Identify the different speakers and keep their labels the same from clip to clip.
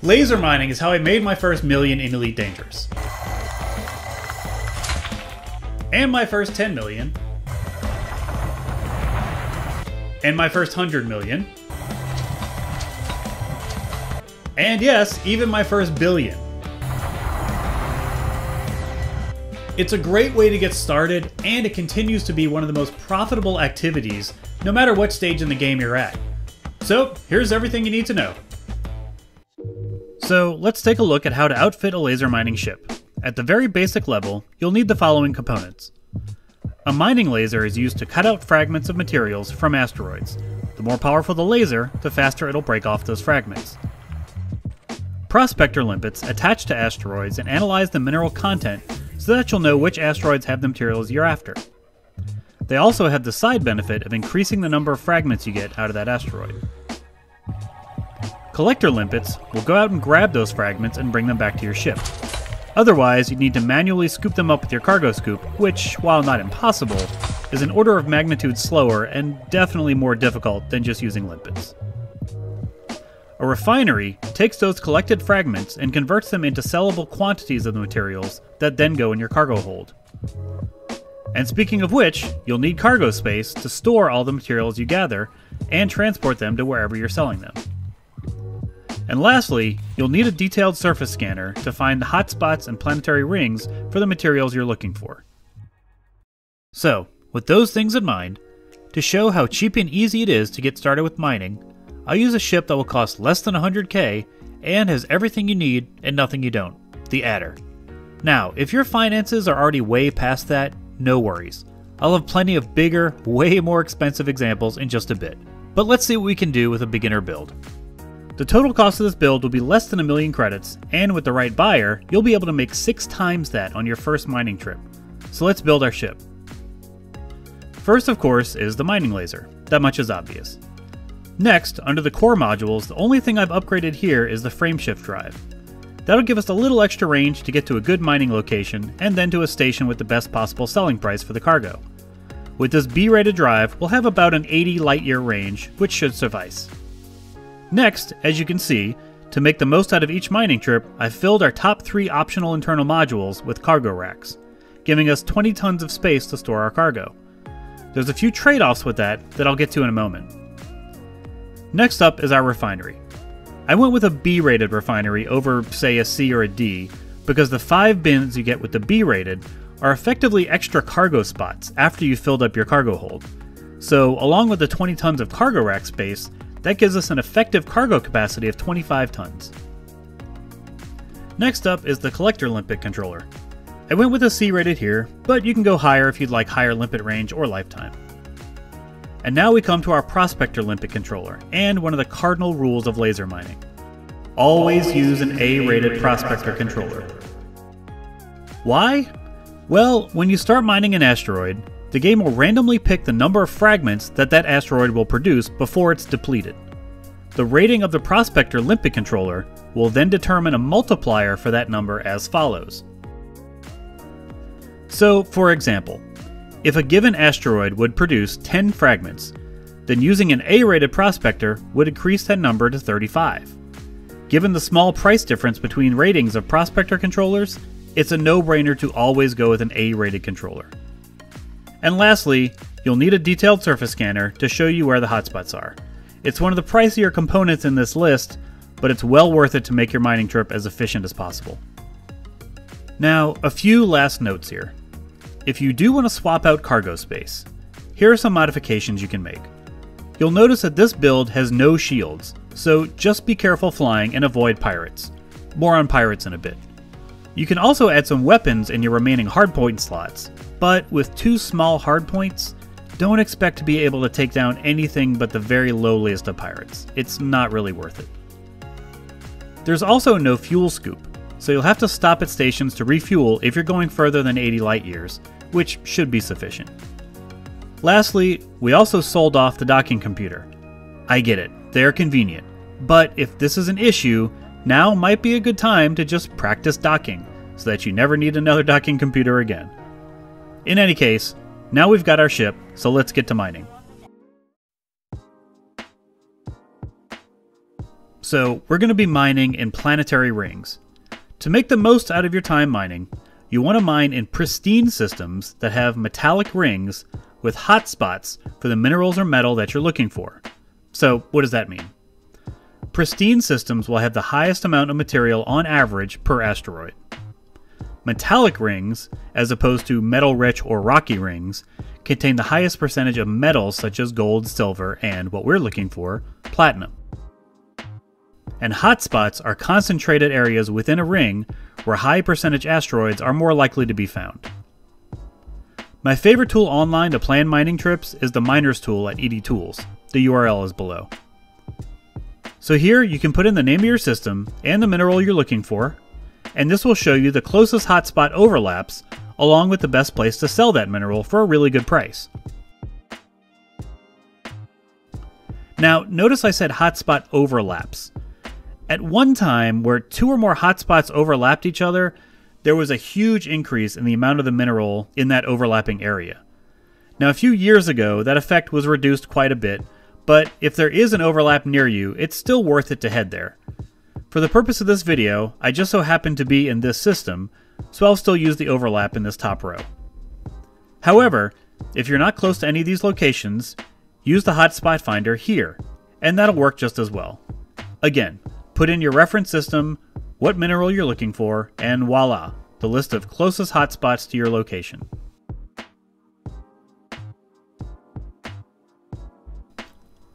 Speaker 1: Laser mining is how I made my first million in Elite Dangerous. And my first 10 million. And my first 100 million. And yes, even my first billion. It's a great way to get started, and it continues to be one of the most profitable activities, no matter what stage in the game you're at. So, here's everything you need to know. So, let's take a look at how to outfit a laser mining ship. At the very basic level, you'll need the following components. A mining laser is used to cut out fragments of materials from asteroids. The more powerful the laser, the faster it'll break off those fragments. Prospector limpets attach to asteroids and analyze the mineral content so that you'll know which asteroids have the materials you're after. They also have the side benefit of increasing the number of fragments you get out of that asteroid. Collector limpets will go out and grab those fragments and bring them back to your ship. Otherwise, you'd need to manually scoop them up with your cargo scoop, which, while not impossible, is an order of magnitude slower and definitely more difficult than just using limpets. A refinery takes those collected fragments and converts them into sellable quantities of the materials that then go in your cargo hold. And speaking of which, you'll need cargo space to store all the materials you gather and transport them to wherever you're selling them. And lastly, you'll need a detailed surface scanner to find the hotspots and planetary rings for the materials you're looking for. So, with those things in mind, to show how cheap and easy it is to get started with mining, I'll use a ship that will cost less than 100k and has everything you need and nothing you don't, the Adder. Now, if your finances are already way past that, no worries. I'll have plenty of bigger, way more expensive examples in just a bit. But let's see what we can do with a beginner build. The total cost of this build will be less than 1,000,000 credits, and with the right buyer, you'll be able to make 6 times that on your first mining trip. So let's build our ship. First, of course, is the mining laser. That much is obvious. Next, under the core modules, the only thing I've upgraded here is the frameshift drive. That'll give us a little extra range to get to a good mining location, and then to a station with the best possible selling price for the cargo. With this B-rated drive, we'll have about an 80 light-year range, which should suffice. Next, as you can see, to make the most out of each mining trip, I've filled our top 3 optional internal modules with cargo racks, giving us 20 tons of space to store our cargo. There's a few trade-offs with that I'll get to in a moment. Next up is our refinery. I went with a B-rated refinery over, say, a C or a D, because the 5 bins you get with the B-rated are effectively extra cargo spots after you've filled up your cargo hold. So, along with the 20 tons of cargo rack space, that gives us an effective cargo capacity of 25 tons. Next up is the collector limpet controller. I went with a C-rated here, but you can go higher if you'd like higher limpet range or lifetime. And now we come to our prospector limpet controller, and one of the cardinal rules of laser mining. Always use an A-rated prospector controller. Why? Well, when you start mining an asteroid, the game will randomly pick the number of fragments that asteroid will produce before it's depleted. The rating of the prospector limpet controller will then determine a multiplier for that number as follows. So, for example, if a given asteroid would produce 10 fragments, then using an A-rated prospector would increase that number to 35. Given the small price difference between ratings of prospector controllers, it's a no-brainer to always go with an A-rated controller. And lastly, you'll need a detailed surface scanner to show you where the hotspots are. It's one of the pricier components in this list, but it's well worth it to make your mining trip as efficient as possible. Now, a few last notes here. If you do want to swap out cargo space, here are some modifications you can make. You'll notice that this build has no shields, so just be careful flying and avoid pirates. More on pirates in a bit. You can also add some weapons in your remaining hardpoint slots, but with 2 small hardpoints, don't expect to be able to take down anything but the very lowliest of pirates. It's not really worth it. There's also no fuel scoop, so you'll have to stop at stations to refuel if you're going further than 80 light years, which should be sufficient. Lastly, we also sold off the docking computer. I get it, they're convenient, but if this is an issue, now might be a good time to just practice docking, so that you never need another docking computer again. In any case, now we've got our ship, so let's get to mining. So we're going to be mining in planetary rings. To make the most out of your time mining, you want to mine in pristine systems that have metallic rings with hotspots for the minerals or metal that you're looking for. So what does that mean? Pristine systems will have the highest amount of material on average per asteroid. Metallic rings, as opposed to metal-rich or rocky rings, contain the highest percentage of metals such as gold, silver, and, what we're looking for, platinum. And hotspots are concentrated areas within a ring where high percentage asteroids are more likely to be found. My favorite tool online to plan mining trips is the Miners tool at ED Tools. The URL is below. So here you can put in the name of your system and the mineral you're looking for, and this will show you the closest hotspot overlaps along with the best place to sell that mineral for a really good price. Now notice I said hotspot overlaps. At one time, where 2 or more hotspots overlapped each other, there was a huge increase in the amount of the mineral in that overlapping area. Now a few years ago, that effect was reduced quite a bit, but if there is an overlap near you, it's still worth it to head there. For the purpose of this video, I just so happen to be in this system, so I'll still use the overlap in this top row. However, if you're not close to any of these locations, use the hotspot finder here, and that'll work just as well. Again, put in your reference system, what mineral you're looking for, and voila, the list of closest hotspots to your location.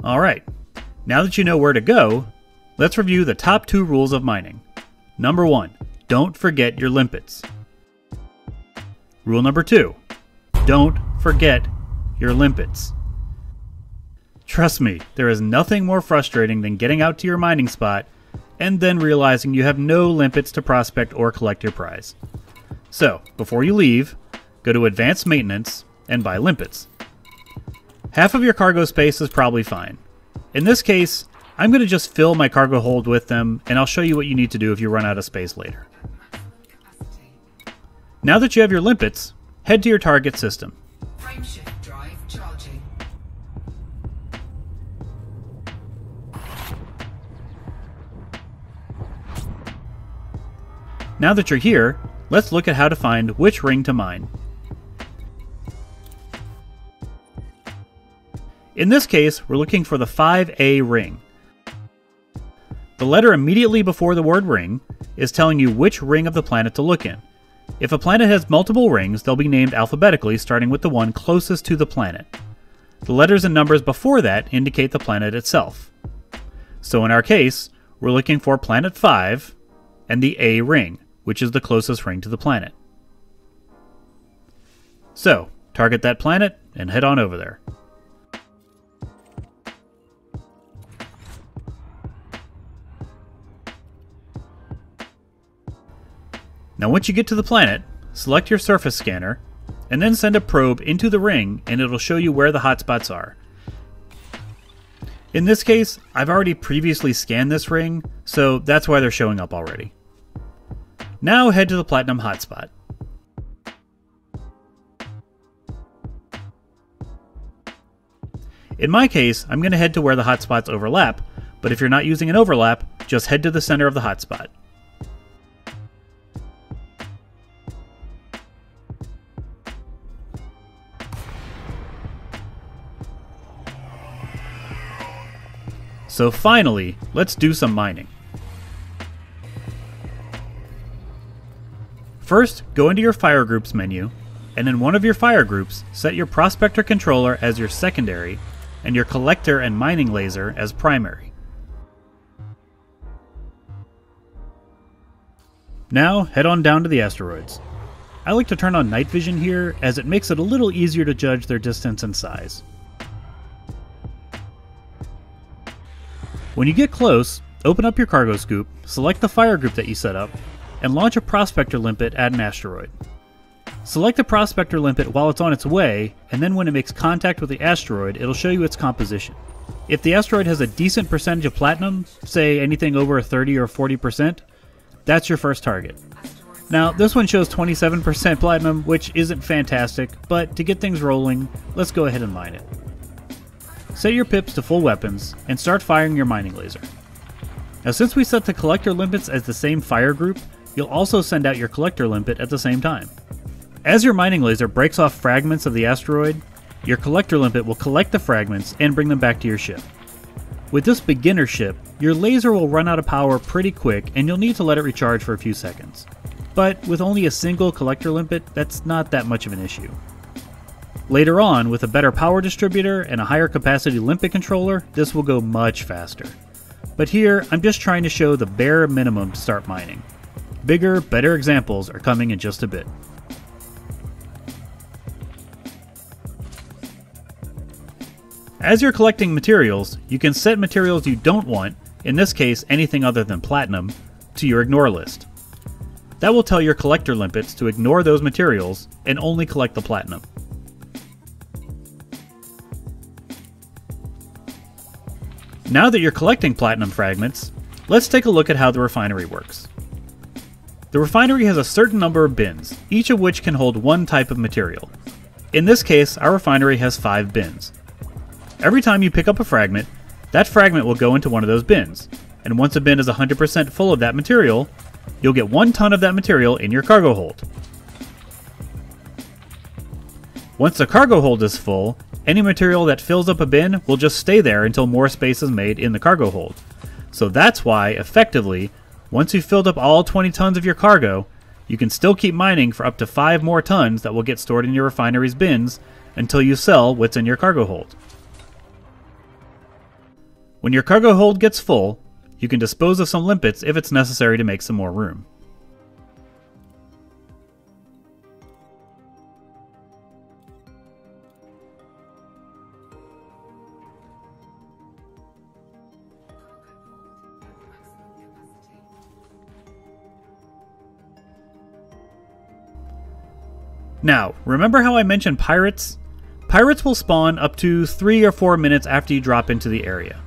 Speaker 1: Alright, now that you know where to go, let's review the top 2 rules of mining. Number 1, don't forget your limpets. Rule number 2, don't forget your limpets. Trust me, there is nothing more frustrating than getting out to your mining spot and then realizing you have no limpets to prospect or collect your prize. So, before you leave, go to Advanced Maintenance and buy limpets. Half of your cargo space is probably fine. In this case, I'm going to just fill my cargo hold with them, and I'll show you what you need to do if you run out of space later. Now that you have your limpets, head to your target system.
Speaker 2: Frameshift drive charging.
Speaker 1: Now that you're here, let's look at how to find which ring to mine. In this case, we're looking for the 5A ring. The letter immediately before the word ring is telling you which ring of the planet to look in. If a planet has multiple rings, they'll be named alphabetically, starting with the one closest to the planet. The letters and numbers before that indicate the planet itself. So in our case, we're looking for Planet 5 and the A ring, which is the closest ring to the planet. So, target that planet and head on over there. Now once you get to the planet, select your surface scanner, and then send a probe into the ring and it'll show you where the hotspots are. In this case, I've already previously scanned this ring, so that's why they're showing up already. Now head to the Platinum hotspot. In my case, I'm going to head to where the hotspots overlap, but if you're not using an overlap, just head to the center of the hotspot. So finally, let's do some mining. First, go into your Fire Groups menu, and in one of your Fire Groups, set your Prospector Controller as your secondary, and your Collector and Mining Laser as primary. Now, head on down to the asteroids. I like to turn on night vision here, as it makes it a little easier to judge their distance and size. When you get close, open up your cargo scoop, select the fire group that you set up, and launch a prospector limpet at an asteroid. Select the prospector limpet while it's on its way, and then when it makes contact with the asteroid, it'll show you its composition. If the asteroid has a decent percentage of platinum, say anything over 30 or 40%, that's your first target. Now, this one shows 27% platinum, which isn't fantastic, but to get things rolling, let's go ahead and mine it. Set your pips to full weapons, and start firing your mining laser. Now since we set the collector limpets as the same fire group, you'll also send out your collector limpet at the same time. As your mining laser breaks off fragments of the asteroid, your collector limpet will collect the fragments and bring them back to your ship. With this beginner ship, your laser will run out of power pretty quick and you'll need to let it recharge for a few seconds. But with only a single collector limpet, that's not that much of an issue. Later on, with a better power distributor and a higher capacity limpet controller, this will go much faster. But here, I'm just trying to show the bare minimum to start mining. Bigger, better examples are coming in just a bit. As you're collecting materials, you can set materials you don't want, in this case anything other than platinum, to your ignore list. That will tell your collector limpets to ignore those materials and only collect the platinum. Now that you're collecting platinum fragments, let's take a look at how the refinery works. The refinery has a certain number of bins, each of which can hold one type of material. In this case, our refinery has 5 bins. Every time you pick up a fragment, that fragment will go into one of those bins, and once a bin is 100% full of that material, you'll get 1 ton of that material in your cargo hold. Once the cargo hold is full, any material that fills up a bin will just stay there until more space is made in the cargo hold. So that's why, effectively, once you've filled up all 20 tons of your cargo, you can still keep mining for up to 5 more tons that will get stored in your refinery's bins until you sell what's in your cargo hold. When your cargo hold gets full, you can dispose of some limpets if it's necessary to make some more room. Now, remember how I mentioned pirates? Pirates will spawn up to 3 or 4 minutes after you drop into the area.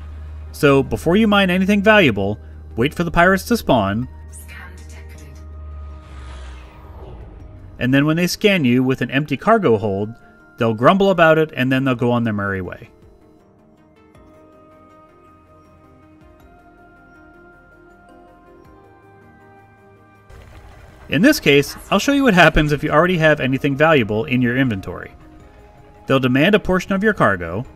Speaker 1: So before you mine anything valuable, wait for the pirates to spawn,
Speaker 2: Scan detected.
Speaker 1: and then when they scan you with an empty cargo hold, they'll grumble about it and then they'll go on their merry way. In this case, I'll show you what happens if you already have anything valuable in your inventory. They'll demand a portion of your cargo,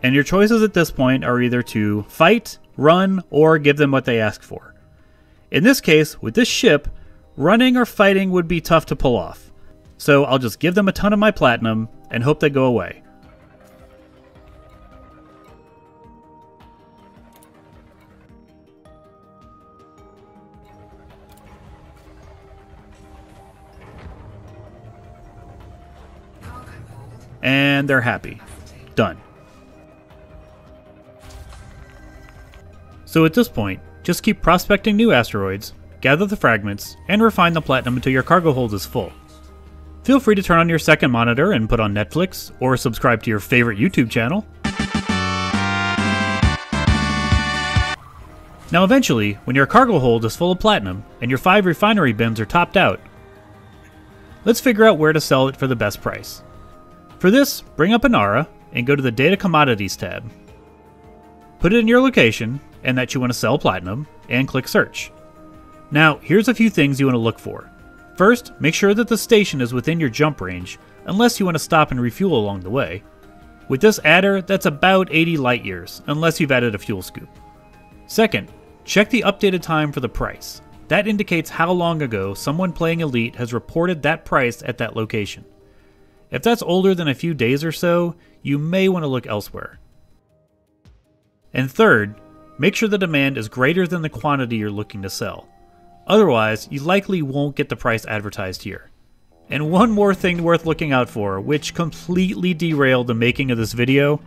Speaker 1: and your choices at this point are either to fight, run, or give them what they ask for. In this case, with this ship, running or fighting would be tough to pull off. So I'll just give them a ton of my platinum and hope they go away. And they're happy. Done. So at this point, just keep prospecting new asteroids, gather the fragments, and refine the platinum until your cargo hold is full. Feel free to turn on your second monitor and put on Netflix, or subscribe to your favorite YouTube channel. Now eventually, when your cargo hold is full of platinum, and your 5 refinery bins are topped out, let's figure out where to sell it for the best price. For this, bring up Inara and go to the Data Commodities tab. Put it in your location, and that you want to sell platinum, and click Search. Now, here's a few things you want to look for. First, make sure that the station is within your jump range, unless you want to stop and refuel along the way. With this adder, that's about 80 light years, unless you've added a fuel scoop. Second, check the updated time for the price. That indicates how long ago someone playing Elite has reported that price at that location. If that's older than a few days or so, you may want to look elsewhere. And third, make sure the demand is greater than the quantity you're looking to sell. Otherwise, you likely won't get the price advertised here. And one more thing worth looking out for, which completely derailed the making of this video,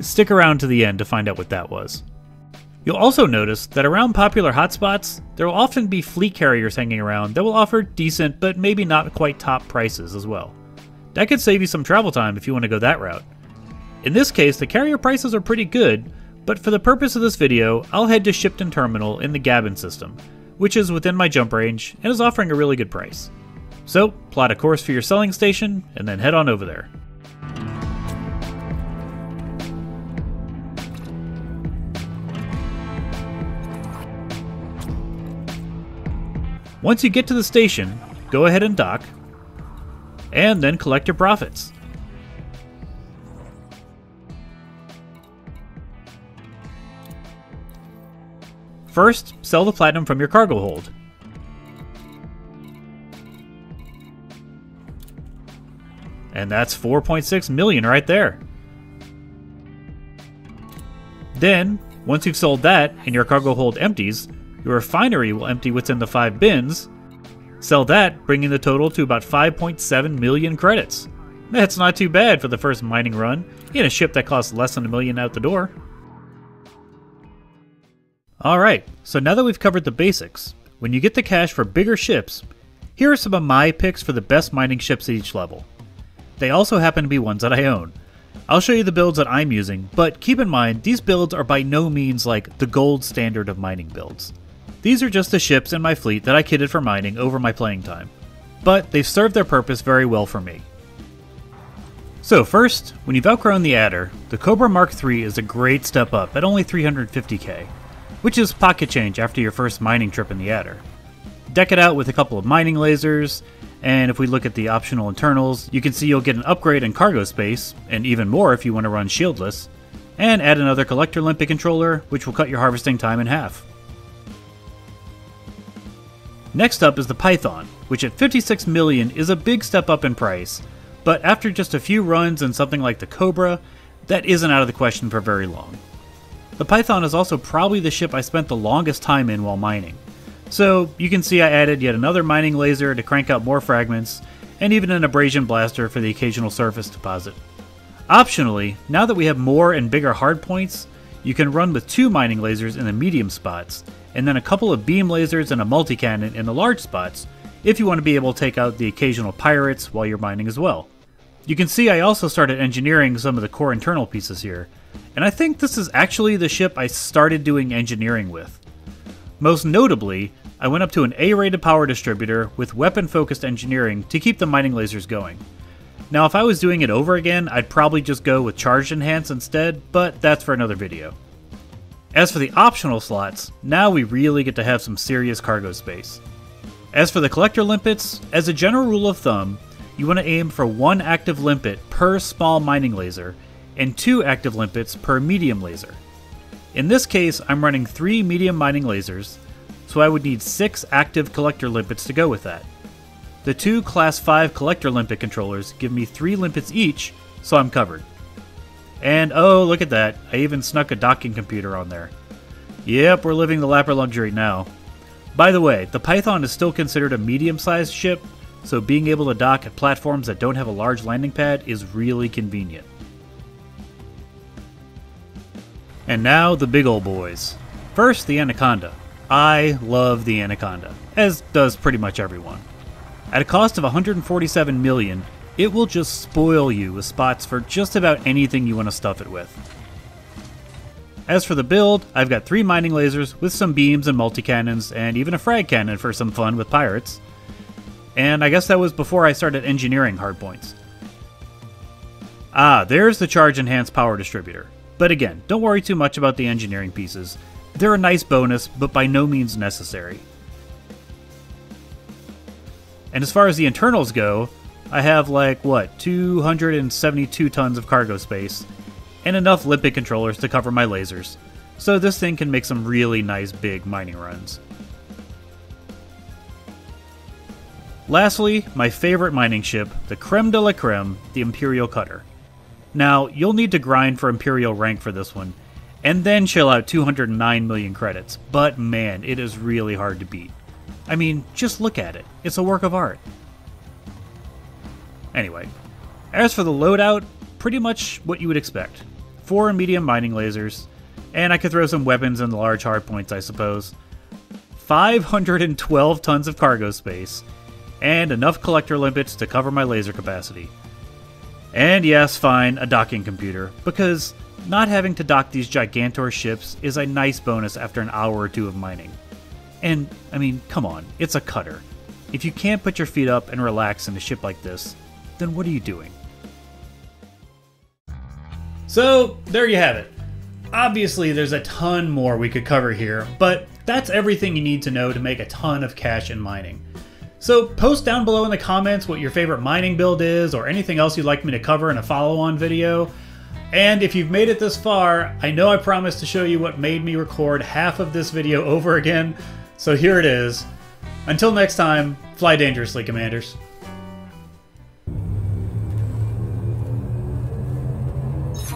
Speaker 1: stick around to the end to find out what that was. You'll also notice that around popular hotspots, there will often be fleet carriers hanging around that will offer decent but maybe not quite top prices as well. That could save you some travel time if you want to go that route. In this case, the carrier prices are pretty good, but for the purpose of this video, I'll head to Shipton Terminal in the Gabon system, which is within my jump range and is offering a really good price. So, plot a course for your selling station and then head on over there. Once you get to the station, go ahead and dock, and then collect your profits. First, sell the platinum from your cargo hold. And that's 4.6 million right there. Then, once you've sold that and your cargo hold empties, your refinery will empty what's in the 5 bins. Sell that, bringing the total to about 5.7 million credits. That's not too bad for the first mining run in a ship that costs less than $1 million out the door. Alright, so now that we've covered the basics, when you get the cash for bigger ships, here are some of my picks for the best mining ships at each level. They also happen to be ones that I own. I'll show you the builds that I'm using, but keep in mind, these builds are by no means like the gold standard of mining builds. These are just the ships in my fleet that I kitted for mining over my playing time, but they've served their purpose very well for me. So first, when you've outgrown the Adder, the Cobra Mark III is a great step up at only 350k, which is pocket change after your first mining trip in the Adder. Deck it out with a couple of mining lasers, and if we look at the optional internals, you can see you'll get an upgrade in cargo space, and even more if you want to run shieldless, and add another Collector Limpet controller, which will cut your harvesting time in half. Next up is the Python, which at 56 million is a big step up in price, but after just a few runs in something like the Cobra, that isn't out of the question for very long. The Python is also probably the ship I spent the longest time in while mining. So you can see I added yet another mining laser to crank out more fragments, and even an abrasion blaster for the occasional surface deposit. Optionally, now that we have more and bigger hardpoints, you can run with 2 mining lasers in the medium spots, and then a couple of beam lasers and a multi-cannon in the large spots, if you want to be able to take out the occasional pirates while you're mining as well. You can see I also started engineering some of the core internal pieces here, and I think this is actually the ship I started doing engineering with. Most notably, I went up to an A-rated power distributor with weapon-focused engineering to keep the mining lasers going. Now if I was doing it over again, I'd probably just go with charged enhance instead, but that's for another video. As for the optional slots, now we really get to have some serious cargo space. As for the Collector Limpets, as a general rule of thumb, you want to aim for 1 active limpet per small mining laser, and 2 active limpets per medium laser. In this case, I'm running 3 medium mining lasers, so I would need 6 active Collector Limpets to go with that. The 2 Class 5 Collector Limpet controllers give me 3 limpets each, so I'm covered. And oh, look at that, I even snuck a docking computer on there. Yep, we're living the Lapper luxury now. By the way, the Python is still considered a medium-sized ship, so being able to dock at platforms that don't have a large landing pad is really convenient. And now the big ol' boys. First, the Anaconda. I love the Anaconda, as does pretty much everyone. At a cost of 147 million, it will just spoil you with spots for just about anything you want to stuff it with. As for the build, I've got 3 mining lasers with some beams and multi-cannons, and even a frag cannon for some fun with pirates. And I guess that was before I started engineering hardpoints. Ah, there's the charge enhanced power distributor. But again, don't worry too much about the engineering pieces. They're a nice bonus, but by no means necessary. And as far as the internals go, I have like, 272 tons of cargo space, and enough limpet controllers to cover my lasers, so this thing can make some really nice big mining runs. Lastly, my favorite mining ship, the creme de la creme, the Imperial Cutter. Now, you'll need to grind for Imperial rank for this one, and then chill out 209 million credits, but man, it is really hard to beat. I mean, just look at it. It's a work of art. Anyway, as for the loadout, pretty much what you would expect. 4 medium mining lasers, and I could throw some weapons in the large hardpoints, I suppose. 512 tons of cargo space, and enough collector limpets to cover my laser capacity. And yes, fine, a docking computer, because not having to dock these Gigantor ships is a nice bonus after an hour or 2 of mining. And, I mean, come on, it's a cutter. If you can't put your feet up and relax in a ship like this, then what are you doing? So, there you have it. Obviously, there's a ton more we could cover here, but that's everything you need to know to make a ton of cash in mining. So post down below in the comments what your favorite mining build is, or anything else you'd like me to cover in a follow-on video. And if you've made it this far, I know I promised to show you what made me record half of this video over again, so here it is. Until next time, fly dangerously, Commanders.
Speaker 2: 4, 3,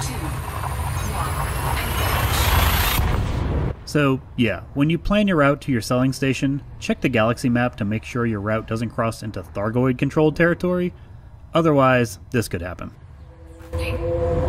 Speaker 2: 2, 1,
Speaker 1: So yeah, when you plan your route to your selling station, check the galaxy map to make sure your route doesn't cross into Thargoid-controlled territory. Otherwise, this could happen.
Speaker 2: engage.